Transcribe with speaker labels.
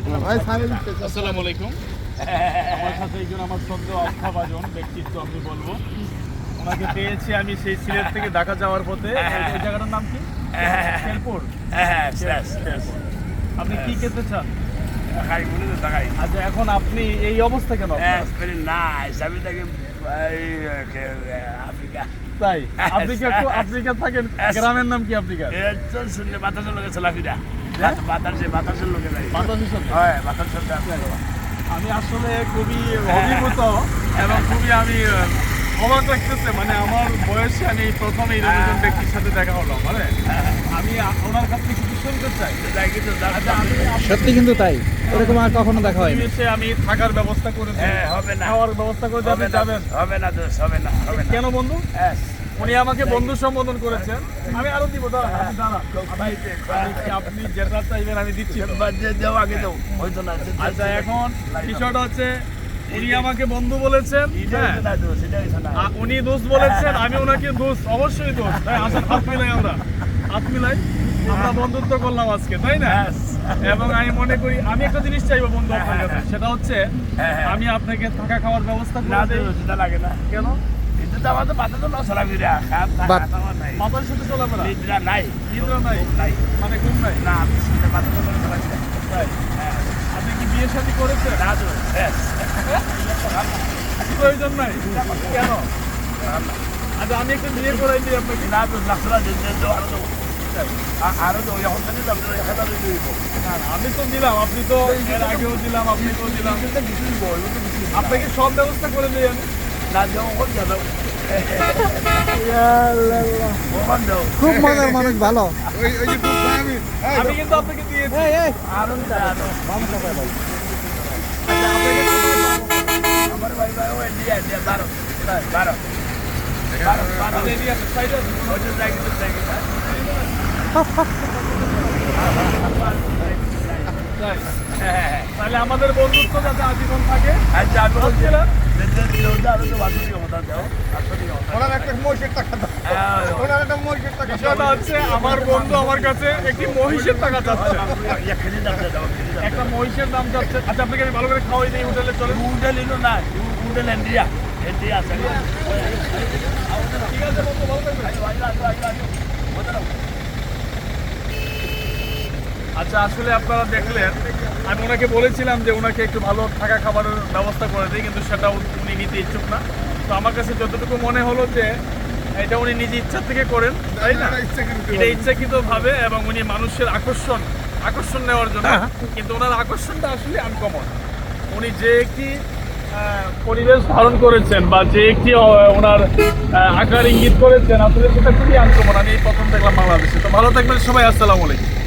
Speaker 1: আসসালামু আলাইকুম। আমার সাথে একজন আমার শ্রদ্ধেয় আস্থাভাজন ব্যক্তিত্ব আমি বলবো। ওনাকে পেয়েছি আমি সেই সিলেট থেকে ঢাকা যাওয়ার পথে। এই জায়গাটার নাম কি? শেরপুর। আপনি কি খেতে চান? আচ্ছা, এখন আপনি এই অবস্থা কেন? তাই আফ্রিকা থাকেন? গ্রামের নাম কি আফ্রিকার? আমি আসলে খুবই অভিভূত এবং খুবই আমি অবাক লাগতেছে। মানে আমার বয়সে আমি প্রথম এইরকম ব্যক্তির সাথে দেখা হলো। মানে আমি ওনার কাছ থেকে কিছু শুনতে চাই।
Speaker 2: সত্যি কিন্তু তাই, এরকম আর কখনো দেখা হয়নি।
Speaker 1: আমি থাকার ব্যবস্থা করে
Speaker 3: হবে না,
Speaker 1: খাওয়ার ব্যবস্থা করে আপনি যাবেন?
Speaker 3: হবে না, হবে না, হবে না।
Speaker 1: কেন বন্ধু? উনি আমাকে বন্ধু সম্বোধন করেছেন। আমি আরো দিব, আপনি যেটা চাইবেন আমি দিচ্ছি। আচ্ছা, এখন বিষয়টা হচ্ছে উনি আমাকে বন্ধু বলেছেন, উনি দোস্ত বলেছেন, আমি ওনাকে দোস্ত, অবশ্যই দোস্ত। আসলে হাত মিলাই, আমরা বন্ধুত্ব করলাম আজকে, তাই না? এবং আমি মনে করি আমি একটা জিনিস চাইবো বন্ধু আপনার কাছে, সেটা হচ্ছে আমি আপনাকে থাকা খাওয়ার ব্যবস্থা করে দেই।
Speaker 3: লাগে না
Speaker 1: কেন? মাথার সাথে চলাফেরা
Speaker 3: নাই,
Speaker 1: নিদ্রা নাই, মানে ঘুম নাই।
Speaker 3: না,
Speaker 1: আপনি কি বিয়ে শাদী করেছেন? প্রয়োজন নাই। কেন? আচ্ছা, আমি একটা বিয়ে করাই দিই আপনাকে।
Speaker 3: না তো আরো তো
Speaker 1: আমি তো দিলাম, আপনি তো এর আগেও দিলাম, আপনি তো দিলাম। আপনাকে সব ব্যবস্থা করে দিই আমি।
Speaker 2: খুব মজার মানুষ, ভালো।
Speaker 1: আমি কিন্তু আপনাকে দিয়েছি।
Speaker 3: আমার ভাই ভাই ওই দিয়ে 12
Speaker 1: তাহলে আমাদের বন্ধুত্ব যাতে আজীবন থাকে। বিষয়টা হচ্ছে আমার বন্ধু আমার কাছে একটি মহিষের টাকা চাচ্ছে, একটা মহিষের দাম চাচ্ছে। আচ্ছা, আপনাকে আমি ভালো করে খাওয়াই দিই, হোটেলে চলে।
Speaker 3: হোটেল এলো না, হোটেল ইন্ডিয়া আছে।
Speaker 1: ঠিক আছে বন্ধু, ভালো থাকবেন। আচ্ছা, আসলে আপনারা দেখলেন আমি ওনাকে বলেছিলাম যে ওনাকে একটু ভালো থাকা খাবারের ব্যবস্থা করে দিই, কিন্তু সেটা উনি নিতে ইচ্ছুক না। তো আমার কাছে যতটুকু মনে হলো যে এটা উনি নিজে ইচ্ছা থেকে করেন, তাই না? এটা ইচ্ছাকৃত ভাবে, এবং উনি মানুষের আকর্ষণ নেওয়ার জন্য। কিন্তু ওনার আকর্ষণটা আসলে আনকমন। উনি যে একটি পরিবেশ ধারণ করেছেন বা যে একটি ওনার আকার ইঙ্গিত করেছেন, আসলে সেটা খুবই আনকমন। আমি এই প্রথম দেখলাম বাংলাদেশে। তো ভালো থাকবেন সবাই, আসসালামু আলাইকুম।